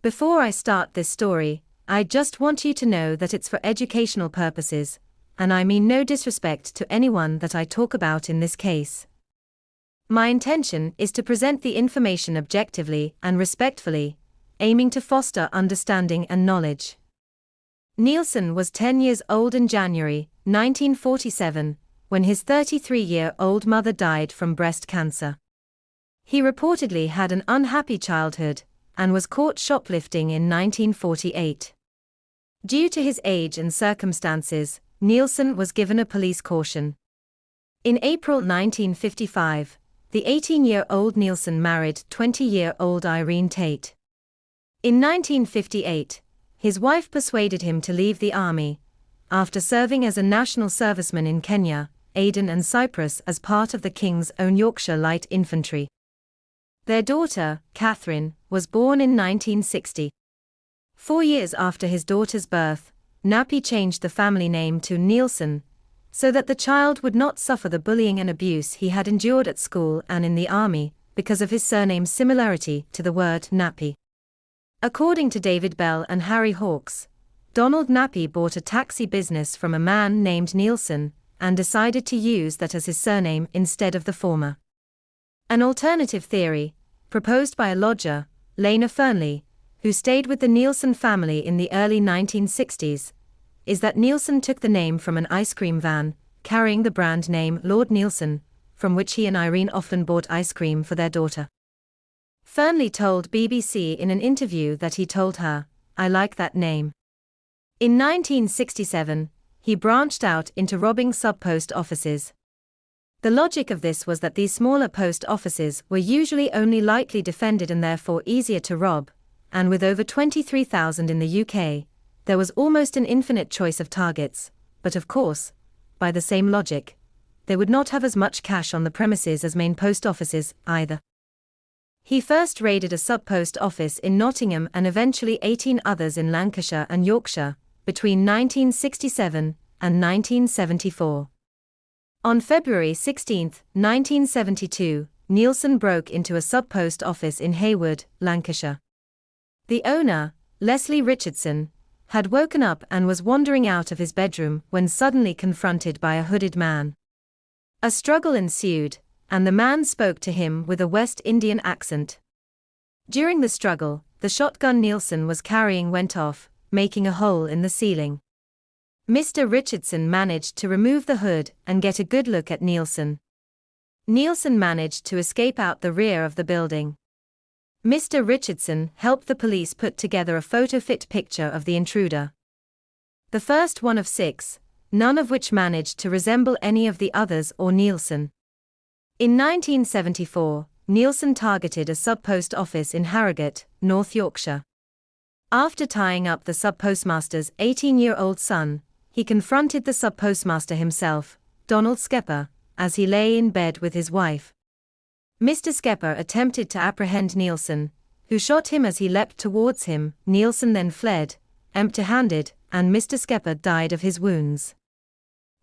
Before I start this story, I just want you to know that it's for educational purposes, and I mean no disrespect to anyone that I talk about in this case. My intention is to present the information objectively and respectfully, aiming to foster understanding and knowledge. Neilson was 10 years old in January 1947, when his 33-year-old mother died from breast cancer. He reportedly had an unhappy childhood, and was caught shoplifting in 1948. Due to his age and circumstances, Neilson was given a police caution. In April 1955, the 18-year-old Neilson married 20-year-old Irene Tate. In 1958, his wife persuaded him to leave the army, after serving as a national serviceman in Kenya, Aden and Cyprus as part of the King's Own Yorkshire Light Infantry. Their daughter, Catherine, was born in 1960. 4 years after his daughter's birth, Nappy changed the family name to Neilson, so that the child would not suffer the bullying and abuse he had endured at school and in the army, because of his surname's similarity to the word nappy. According to David Bell and Harry Hawkes, Donald Nappy bought a taxi business from a man named Neilson, and decided to use that as his surname instead of the former. An alternative theory, proposed by a lodger, Lena Fernley, who stayed with the Neilson family in the early 1960s, is that Neilson took the name from an ice cream van, carrying the brand name Lord Neilson, from which he and Irene often bought ice cream for their daughter. Fernley told BBC in an interview that he told her, "I like that name." In 1967, he branched out into robbing Subpost offices. The logic of this was that these smaller post offices were usually only lightly defended and therefore easier to rob, and with over 23,000 in the UK, there was almost an infinite choice of targets, but of course, by the same logic, they would not have as much cash on the premises as main post offices, either. He first raided a Subpost office in Nottingham and eventually 18 others in Lancashire and Yorkshire, between 1967 and 1974. On February 16, 1972, Neilson broke into a Subpost office in Hayward, Lancashire. The owner, Lesley Richardson, had woken up and was wandering out of his bedroom when suddenly confronted by a hooded man. A struggle ensued, and the man spoke to him with a West Indian accent. During the struggle, the shotgun Neilson was carrying went off, making a hole in the ceiling. Mr. Richardson managed to remove the hood and get a good look at Neilson. Neilson managed to escape out the rear of the building. Mr. Richardson helped the police put together a photo-fit picture of the intruder. The first one of 6, none of which managed to resemble any of the others or Neilson. In 1974, Neilson targeted a Subpost office in Harrogate, North Yorkshire. After tying up the sub-postmaster's 18-year-old son, he confronted the sub-postmaster himself, Donald Skepper, as he lay in bed with his wife. Mr. Skepper attempted to apprehend Neilson, who shot him as he leapt towards him. Neilson then fled, empty-handed, and Mr. Skepper died of his wounds.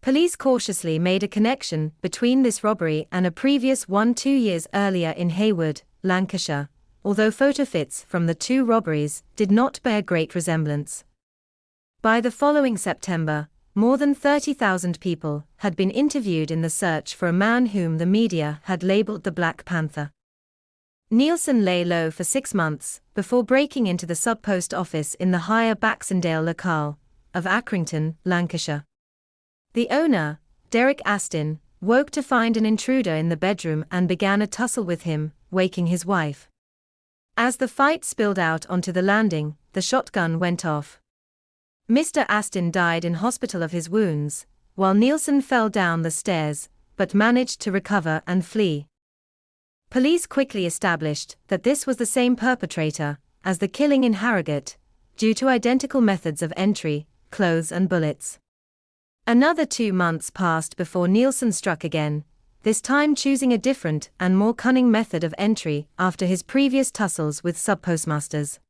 Police cautiously made a connection between this robbery and a previous one 2 years earlier in Hayward, Lancashire, although photo fits from the two robberies did not bear great resemblance. By the following September, more than 30,000 people had been interviewed in the search for a man whom the media had labeled the Black Panther. Neilson lay low for 6 months before breaking into the Subpost office in the Higher Baxendale locale of Accrington, Lancashire. The owner, Derek Astin, woke to find an intruder in the bedroom and began a tussle with him, waking his wife. As the fight spilled out onto the landing, the shotgun went off. Mr. Astin died in hospital of his wounds, while Neilson fell down the stairs, but managed to recover and flee. Police quickly established that this was the same perpetrator as the killing in Harrogate, due to identical methods of entry, clothes and bullets. Another 2 months passed before Neilson struck again, this time choosing a different and more cunning method of entry after his previous tussles with sub-postmasters.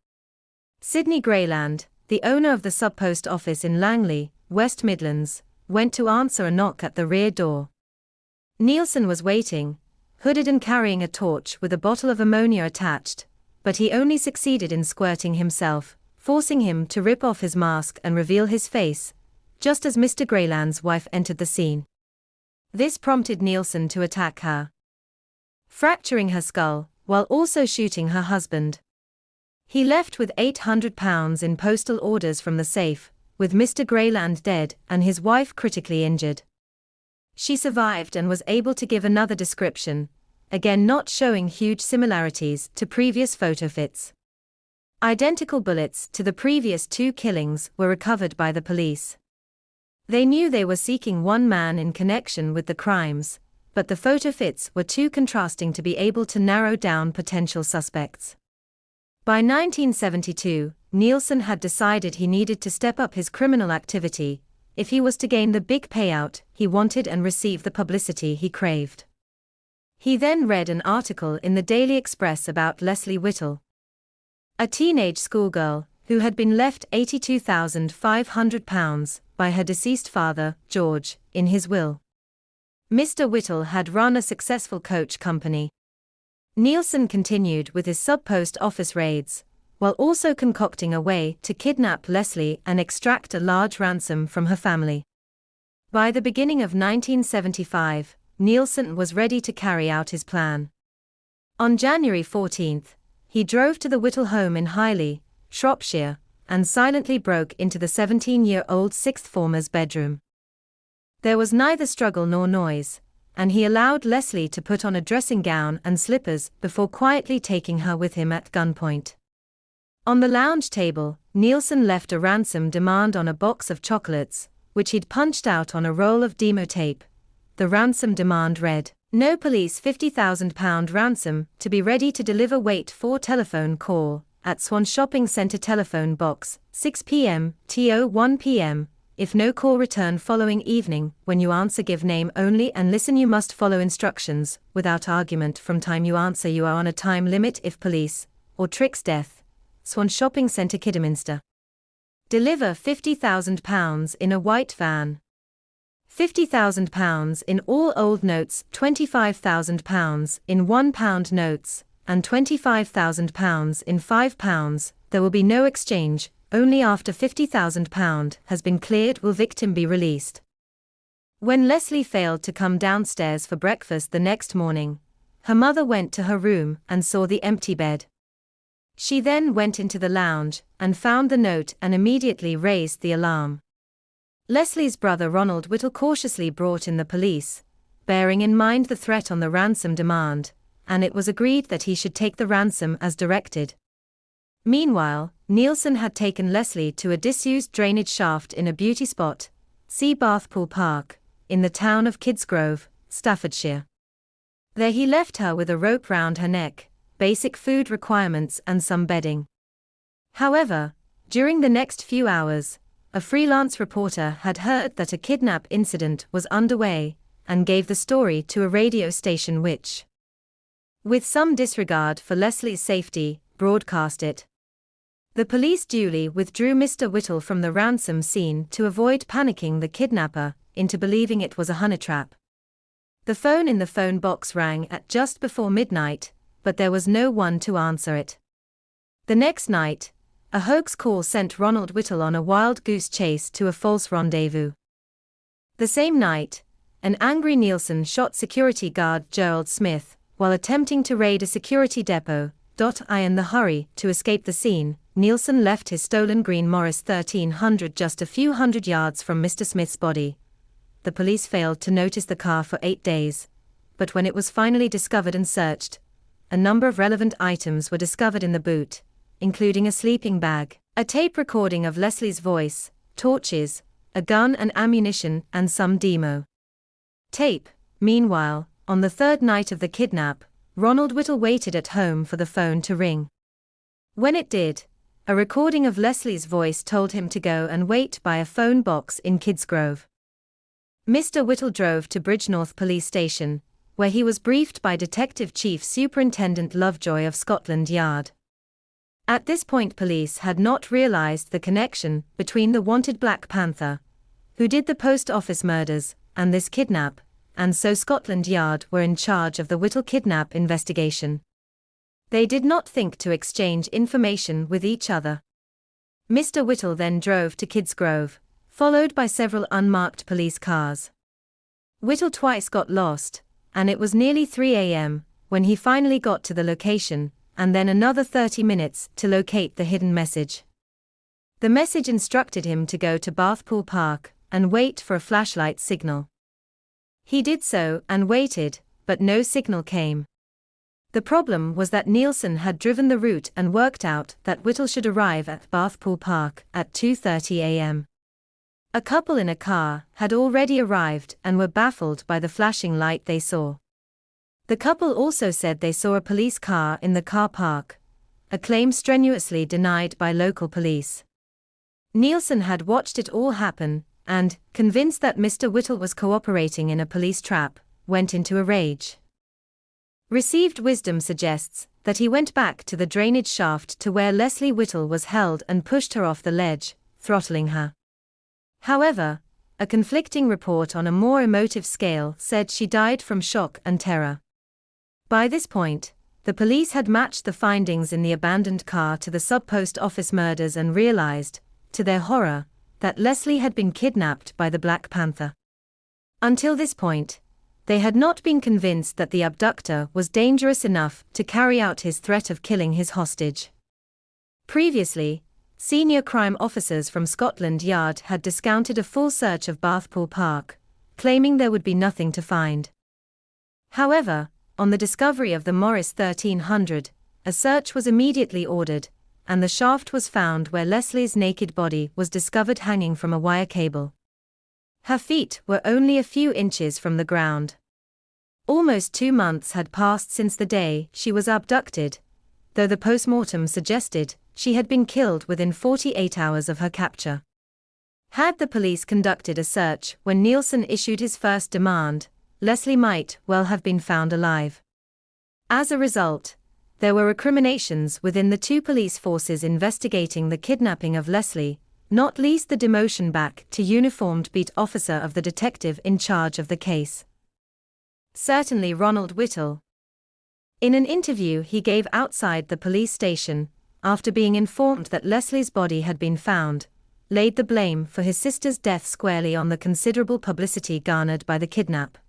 Sidney Grayland, the owner of the Subpost office in Langley, West Midlands, went to answer a knock at the rear door. Neilson was waiting, hooded and carrying a torch with a bottle of ammonia attached, but he only succeeded in squirting himself, forcing him to rip off his mask and reveal his face, just as Mr. Greyland's wife entered the scene. This prompted Neilson to attack her, fracturing her skull, while also shooting her husband. He left with £800 in postal orders from the safe, with Mr. Greyland dead and his wife critically injured. She survived and was able to give another description, again not showing huge similarities to previous photo fits. Identical bullets to the previous 2 killings were recovered by the police. They knew they were seeking one man in connection with the crimes, but the photo fits were too contrasting to be able to narrow down potential suspects. By 1972, Neilson had decided he needed to step up his criminal activity if he was to gain the big payout he wanted and receive the publicity he craved. He then read an article in the Daily Express about Lesley Whittle, a teenage schoolgirl who had been left £82,500 by her deceased father, George, in his will. Mr. Whittle had run a successful coach company. Neilson continued with his Subpost office raids, while also concocting a way to kidnap Lesley and extract a large ransom from her family. By the beginning of 1975, Neilson was ready to carry out his plan. On January 14, he drove to the Whittle home in Highley, Shropshire, and silently broke into the 17-year-old sixth former's bedroom. There was neither struggle nor noise, and he allowed Lesley to put on a dressing gown and slippers before quietly taking her with him at gunpoint. On the lounge table, Neilson left a ransom demand on a box of chocolates, which he'd punched out on a roll of demo tape. The ransom demand read, "No police £50,000 ransom, to be ready to deliver, wait for telephone call, at Swan Shopping Centre telephone box, 6 p.m. to 1 p.m. If no call, return following evening. When you answer, give name only and listen. You must follow instructions, without argument. From time you answer, you are on a time limit. If police, or tricks death. Swan Shopping Centre, Kidderminster. Deliver £50,000 in a white van. £50,000 in all old notes, £25,000 in £1 notes, and £25,000 in £5. There will be no exchange. Only after £50,000 has been cleared will victim be released." When Lesley failed to come downstairs for breakfast the next morning, her mother went to her room and saw the empty bed. She then went into the lounge and found the note and immediately raised the alarm. Lesley's brother Ronald Whittle cautiously brought in the police, bearing in mind the threat on the ransom demand, and it was agreed that he should take the ransom as directed. Meanwhile, Neilson had taken Lesley to a disused drainage shaft in a beauty spot, see Bathpool Park, in the town of Kidsgrove, Staffordshire. There he left her with a rope round her neck, basic food requirements and some bedding. However, during the next few hours, a freelance reporter had heard that a kidnap incident was underway, and gave the story to a radio station which, with some disregard for Lesley's safety, broadcast it. The police duly withdrew Mr. Whittle from the ransom scene to avoid panicking the kidnapper into believing it was a honey trap. The phone in the phone box rang at just before midnight, but there was no one to answer it. The next night, a hoax call sent Ronald Whittle on a wild goose chase to a false rendezvous. The same night, an angry Neilson shot security guard Gerald Smith while attempting to raid a security depot. In the hurry to escape the scene, Neilson left his stolen green Morris 1300 just a few hundred yards from Mr. Smith's body. The police failed to notice the car for 8 days, but when it was finally discovered and searched, a number of relevant items were discovered in the boot, including a sleeping bag, a tape recording of Lesley's voice, torches, a gun and ammunition, and some demo tape. Meanwhile, on the third night of the kidnap, Ronald Whittle waited at home for the phone to ring. When it did, a recording of Lesley's voice told him to go and wait by a phone box in Kidsgrove. Mr. Whittle drove to Bridgnorth Police Station, where he was briefed by Detective Chief Superintendent Lovejoy of Scotland Yard. At this point, police had not realized the connection between the wanted Black Panther, who did the post office murders, and this kidnap, and so Scotland Yard were in charge of the Whittle kidnap investigation. They did not think to exchange information with each other. Mr. Whittle then drove to Kids Grove, followed by several unmarked police cars. Whittle twice got lost, and it was nearly 3 a.m. when he finally got to the location, and then another 30 minutes to locate the hidden message. The message instructed him to go to Bathpool Park and wait for a flashlight signal. He did so and waited, but no signal came. The problem was that Neilson had driven the route and worked out that Whittle should arrive at Bathpool Park at 2:30 a.m. A couple in a car had already arrived and were baffled by the flashing light they saw. The couple also said they saw a police car in the car park, a claim strenuously denied by local police. Neilson had watched it all happen, and, convinced that Mr. Whittle was cooperating in a police trap, went into a rage. Received wisdom suggests that he went back to the drainage shaft to where Lesley Whittle was held and pushed her off the ledge, throttling her. However, a conflicting report on a more emotive scale said she died from shock and terror. By this point, the police had matched the findings in the abandoned car to the Subpost office murders and realized, to their horror, that Lesley had been kidnapped by the Black Panther. Until this point, they had not been convinced that the abductor was dangerous enough to carry out his threat of killing his hostage. Previously, senior crime officers from Scotland Yard had discounted a full search of Bathpool Park, claiming there would be nothing to find. However, on the discovery of the Morris 1300, a search was immediately ordered, and the shaft was found where Lesley's naked body was discovered hanging from a wire cable. Her feet were only a few inches from the ground. Almost 2 months had passed since the day she was abducted, though the post-mortem suggested she had been killed within 48 hours of her capture. Had the police conducted a search when Neilson issued his first demand, Lesley might well have been found alive. As a result, there were recriminations within the two police forces investigating the kidnapping of Lesley, not least the demotion back to uniformed beat officer of the detective in charge of the case. Certainly Ronald Whittle. In an interview he gave outside the police station, after being informed that Lesley's body had been found, laid the blame for his sister's death squarely on the considerable publicity garnered by the kidnap.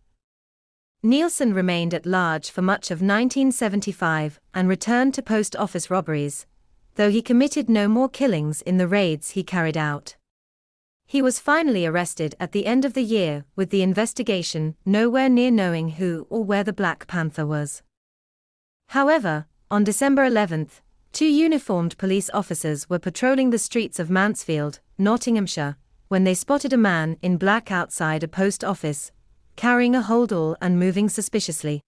Neilson remained at large for much of 1975 and returned to post office robberies, though he committed no more killings in the raids he carried out. He was finally arrested at the end of the year, with the investigation nowhere near knowing who or where the Black Panther was. However, on December 11, 2 uniformed police officers were patrolling the streets of Mansfield, Nottinghamshire, when they spotted a man in black outside a post office, carrying a holdall and moving suspiciously.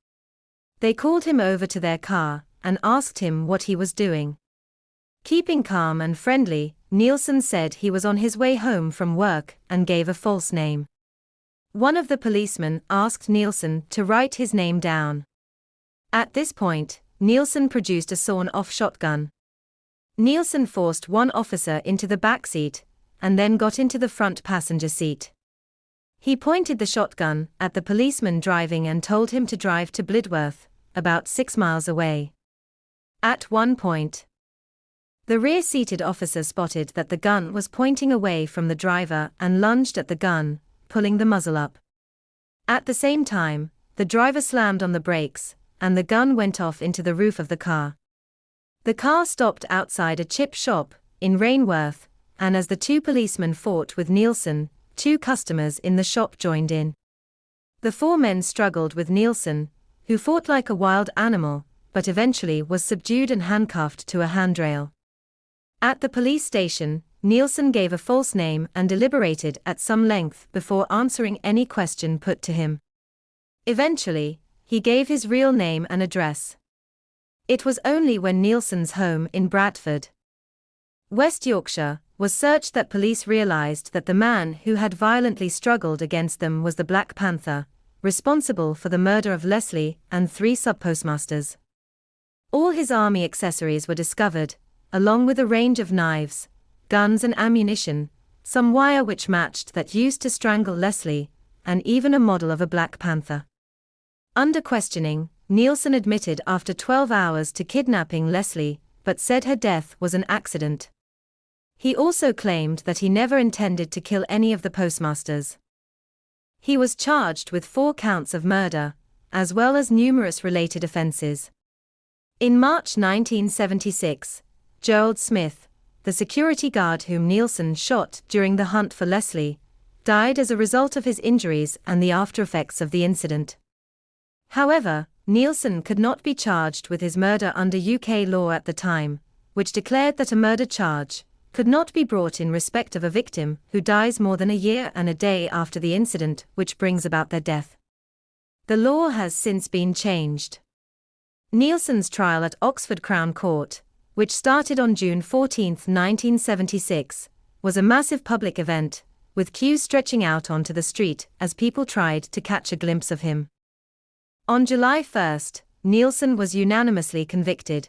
They called him over to their car and asked him what he was doing. Keeping calm and friendly, Neilson said he was on his way home from work and gave a false name. One of the policemen asked Neilson to write his name down. At this point, Neilson produced a sawn-off shotgun. Neilson forced one officer into the back seat and then got into the front passenger seat. He pointed the shotgun at the policeman driving and told him to drive to Blidworth, about 6 miles away. At one point, the rear-seated officer spotted that the gun was pointing away from the driver and lunged at the gun, pulling the muzzle up. At the same time, the driver slammed on the brakes, and the gun went off into the roof of the car. The car stopped outside a chip shop in Rainworth, and as the 2 policemen fought with Neilson, 2 customers in the shop joined in. The 4 men struggled with Neilson, who fought like a wild animal, but eventually was subdued and handcuffed to a handrail. At the police station, Neilson gave a false name and deliberated at some length before answering any question put to him. Eventually, he gave his real name and address. It was only when Neilson's home in Bradford, West Yorkshire, was searched that police realized that the man who had violently struggled against them was the Black Panther, responsible for the murder of Lesley and 3 sub-postmasters. All his army accessories were discovered, along with a range of knives, guns and ammunition, some wire which matched that used to strangle Lesley, and even a model of a Black Panther. Under questioning, Neilson admitted after 12 hours to kidnapping Lesley, but said her death was an accident. He also claimed that he never intended to kill any of the postmasters. He was charged with 4 counts of murder, as well as numerous related offenses. In March 1976, Gerald Smith, the security guard whom Neilson shot during the hunt for Lesley, died as a result of his injuries and the aftereffects of the incident. However, Neilson could not be charged with his murder under UK law at the time, which declared that a murder charge could not be brought in respect of a victim who dies more than a year and a day after the incident which brings about their death. The law has since been changed. Neilson's trial at Oxford Crown Court, which started on June 14, 1976, was a massive public event, with queues stretching out onto the street as people tried to catch a glimpse of him. On July 1, Neilson was unanimously convicted.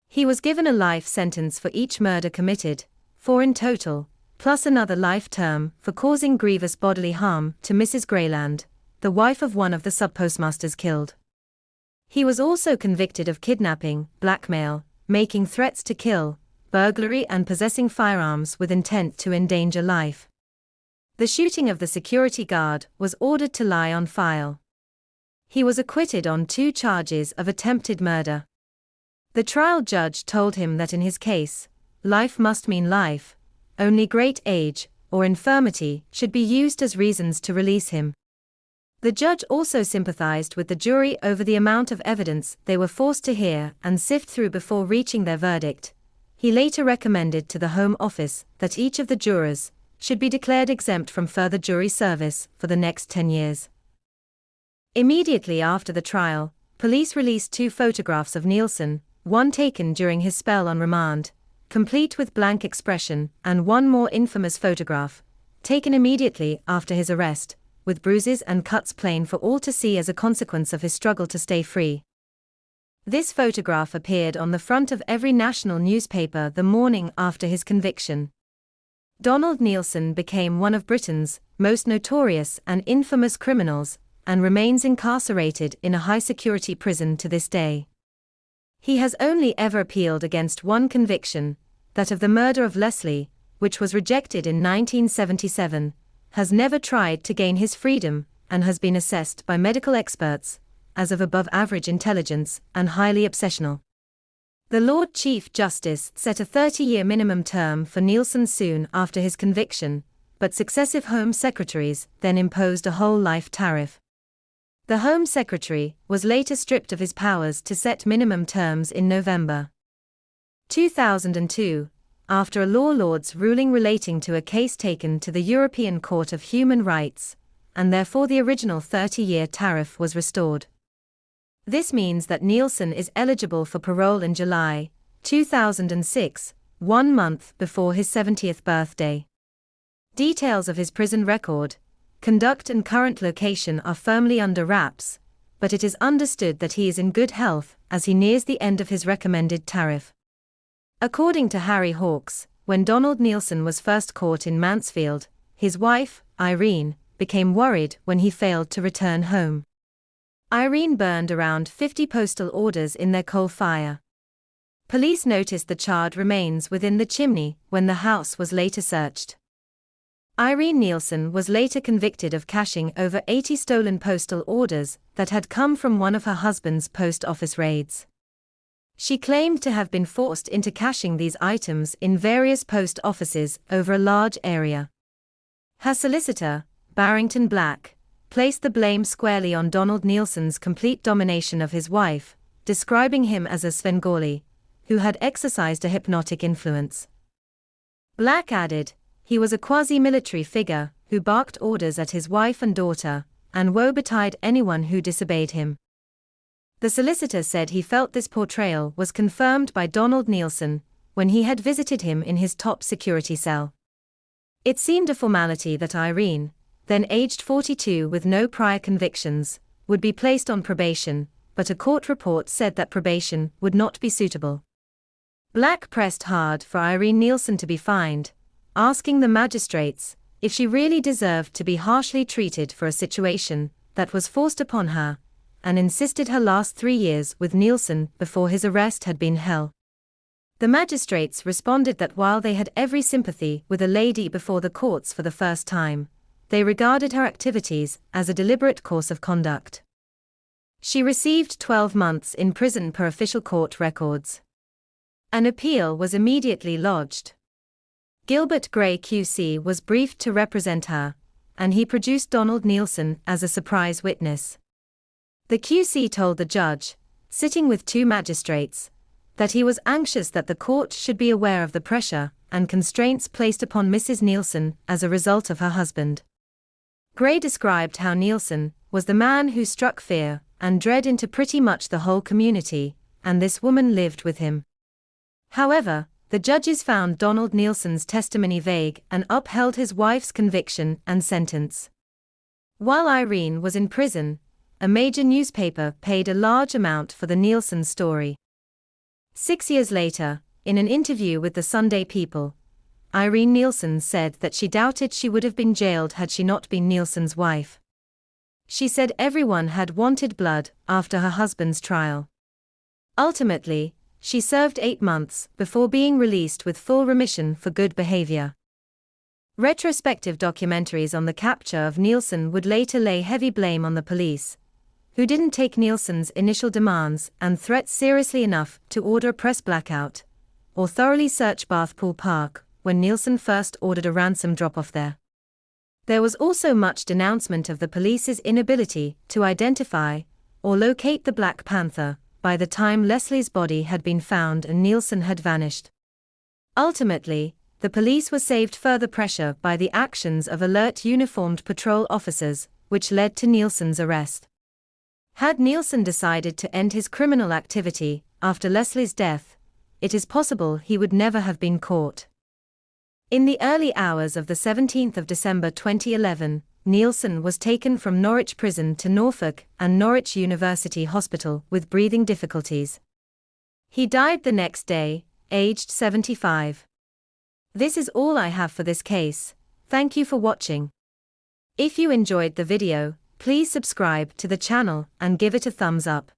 He was given a life sentence for each murder committed, 4 in total, plus another life term for causing grievous bodily harm to Mrs. Grayland, the wife of one of the sub-postmasters killed. He was also convicted of kidnapping, blackmail, making threats to kill, burglary and possessing firearms with intent to endanger life. The shooting of the security guard was ordered to lie on file. He was acquitted on 2 charges of attempted murder. The trial judge told him that in his case, life must mean life, only great age or infirmity should be used as reasons to release him. The judge also sympathized with the jury over the amount of evidence they were forced to hear and sift through before reaching their verdict. He later recommended to the Home Office that each of the jurors should be declared exempt from further jury service for the next 10 years. Immediately after the trial, police released 2 photographs of Neilson, one taken during his spell on remand, complete with blank expression, and one more infamous photograph, taken immediately after his arrest, with bruises and cuts plain for all to see as a consequence of his struggle to stay free. This photograph appeared on the front of every national newspaper the morning after his conviction. Donald Neilson became one of Britain's most notorious and infamous criminals, and remains incarcerated in a high-security prison to this day. He has only ever appealed against one conviction, that of the murder of Lesley, which was rejected in 1977, has never tried to gain his freedom, and has been assessed by medical experts as of above-average intelligence and highly obsessional. The Lord Chief Justice set a 30-year minimum term for Neilson soon after his conviction, but successive Home Secretaries then imposed a whole life tariff. The Home Secretary was later stripped of his powers to set minimum terms in November 2002, after a law lord's ruling relating to a case taken to the European Court of Human Rights, and therefore the original 30-year tariff was restored. This means that Neilson is eligible for parole in July 2006, 1 month before his 70th birthday. Details of his prison record, conduct and current location are firmly under wraps, but it is understood that he is in good health as he nears the end of his recommended tariff. According to Harry Hawkes, when Donald Neilson was first caught in Mansfield, his wife, Irene, became worried when he failed to return home. Irene burned around 50 postal orders in their coal fire. Police noticed the charred remains within the chimney when the house was later searched. Irene Neilson was later convicted of cashing over 80 stolen postal orders that had come from one of her husband's post office raids. She claimed to have been forced into cashing these items in various post offices over a large area. Her solicitor, Barrington Black, placed the blame squarely on Donald Neilson's complete domination of his wife, describing him as a Svengali, who had exercised a hypnotic influence. Black added, he was a quasi-military figure who barked orders at his wife and daughter, and woe betide anyone who disobeyed him. The solicitor said he felt this portrayal was confirmed by Donald Neilson when he had visited him in his top security cell. It seemed a formality that Irene, then aged 42 with no prior convictions, would be placed on probation, but a court report said that probation would not be suitable. Black pressed hard for Irene Neilson to be fined, asking the magistrates if she really deserved to be harshly treated for a situation that was forced upon her, and insisted her last 3 years with Neilson before his arrest had been hell. The magistrates responded that while they had every sympathy with a lady before the courts for the first time, they regarded her activities as a deliberate course of conduct. She received 12 months in prison per official court records. An appeal was immediately lodged. Gilbert Gray QC was briefed to represent her, and he produced Donald Neilson as a surprise witness. The QC told the judge, sitting with 2 magistrates, that he was anxious that the court should be aware of the pressure and constraints placed upon Mrs. Neilson as a result of her husband. Gray described how Neilson was the man who struck fear and dread into pretty much the whole community, and this woman lived with him. However, the judges found Donald Neilson's testimony vague and upheld his wife's conviction and sentence. While Irene was in prison, a major newspaper paid a large amount for the Neilson story. 6 years later, in an interview with the Sunday People, Irene Neilson said that she doubted she would have been jailed had she not been Neilson's wife. She said everyone had wanted blood after her husband's trial. Ultimately, she served 8 months before being released with full remission for good behavior. Retrospective documentaries on the capture of Neilson would later lay heavy blame on the police, who didn't take Neilson's initial demands and threats seriously enough to order a press blackout, or thoroughly search Bathpool Park when Neilson first ordered a ransom drop-off there. There was also much denouncement of the police's inability to identify or locate the Black Panther by the time Lesley's body had been found and Neilson had vanished. Ultimately, the police were saved further pressure by the actions of alert uniformed patrol officers, which led to Neilson's arrest. Had Neilson decided to end his criminal activity after Lesley's death, it is possible he would never have been caught. In the early hours of the 17th of December 2011, Neilson was taken from Norwich Prison to Norfolk and Norwich University Hospital with breathing difficulties. He died the next day, aged 75. This is all I have for this case. Thank you for watching. If you enjoyed the video, please subscribe to the channel and give it a thumbs up.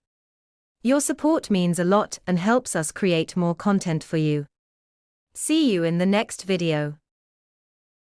Your support means a lot and helps us create more content for you. See you in the next video.